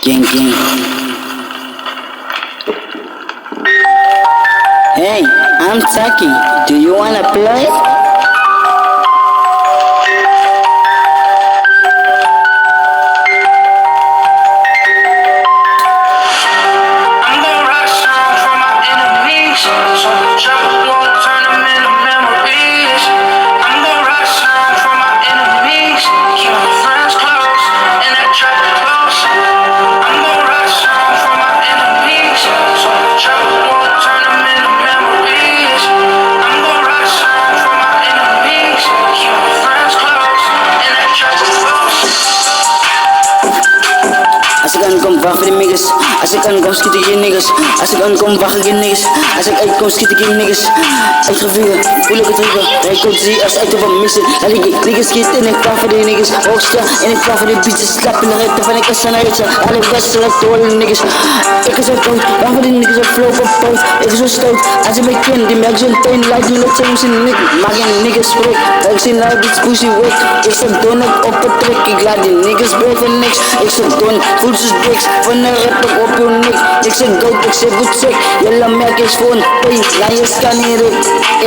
King King. Hey, I'm Taki. Do you wanna play? I'm gonna write songs for my enemies, so the trouble won't turn them into memories. I'm gonna write songs for my enemies, keep my friends close, and that trouble close. I'm gonna write songs for my enemies, so the trouble won't turn them into memories. I'm gonna write songs for my enemies, keep my friends close, and that trouble close. Asakan kom wacht voor die niggas. Asakan kom schieten geen niggas. Asakan kom wachten geen niggas. Als ik uitkom schieten geen niggas. Uitgevuren, voel ik het riepen. Hij komt zie als uit op een mission. En ik niggas schiet in ik klaar voor die niggas. Hoogsta en ik klaar voor die beats. Slap in de ritten van ik is een uitje. Alle best select door die niggas. Ik is ook dood, waar voor die niggas op flow op poot. Ik is zo stoot, als je mij kent. Die merkt zo'n teen, lijkt me net zo in nik. Maak geen niggas spreek. Ik zie nou dit pussy wek. Ik zet don op het trek. Ik laat die niggas blijven niks. Ik zet don, voel ze dicks. Van een rapper op je nik. Ik zeg goat, ik zeg goed check. Jelle merk is voor een pay. Laat je scanneren.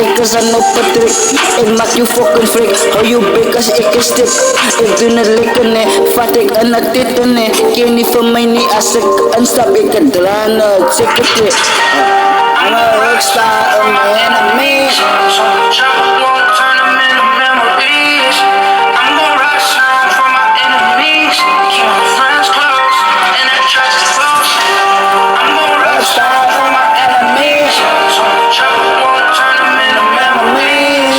Ik is aan op het trek. Ik maak je fucking freak. Hou je bek als ik is stik. Ik doe het lekker nee. Vat ik aan het titten nee. Ken niet van mij niet als ik aanstap. Ik kan draaien. Check het nee. I'm a rockstar of my enemies, So the trouble won't turn them into memories. I'm gonna write songs for my enemies, keep my friends close, and that trouble close. I'm gonna write songs for my enemies, so the trouble won't turn them into memories.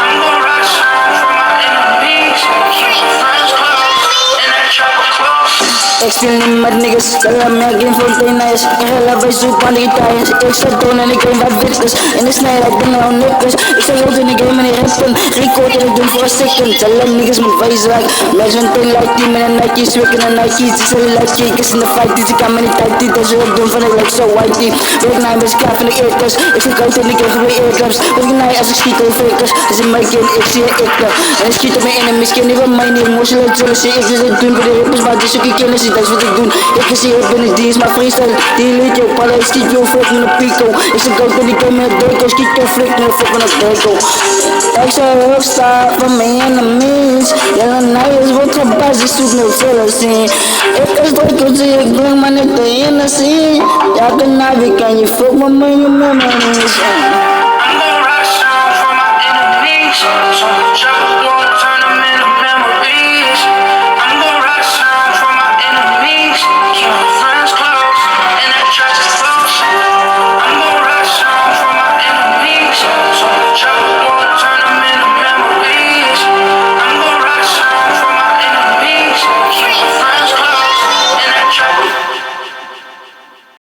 I'm gonna write songs for my enemies, keep my friends close, and that trouble close. ik stil niet met niggas. Jelle merk geen fontainers. Ik ga bij zoek aan die tires. Ik zet doen en ik weet wat wit is. In de snelheid ben nou nippers. Ik zeg ook in de game en die rappen. Record en ik doe voor een second. Jelle niggas met wijze raak. Merk zo'n teen like die met een Nike. Zwikken en Nike. Ze zullen like kiekers in de fight. Dus ik kan me niet tijd. Dat ze ook doen van ik like zo white team. Werk naar een best klaar van de eerkers. Ik zeg uit en ik krijg weer earclaps. Werk naar als ik schiet over fakers. Dus in mijn kind, ik zie een ikter. En ik schiet op mijn enemies. Ken niet van mij niet. Moest je het zullen zien. Ik wil het doen voor de rappers. Maar het is ook een kennis. Dat is wat ik doe. Ik is hier binnen dienst. Maar freestyle. Die leert jou. Pala, ik schiet jou flik met een pico. Ik zeg uit en ik kan met een deco. Schiet jou flik met een flik met een deco. Ik zeg rockstar van mijn enemies. Jelle Nijers wordt gebaasd. Die zoekt naar zullen zien. Ik is deco. Zie ik drink maar net de energie. Ja, kan je fuck met mijn memories.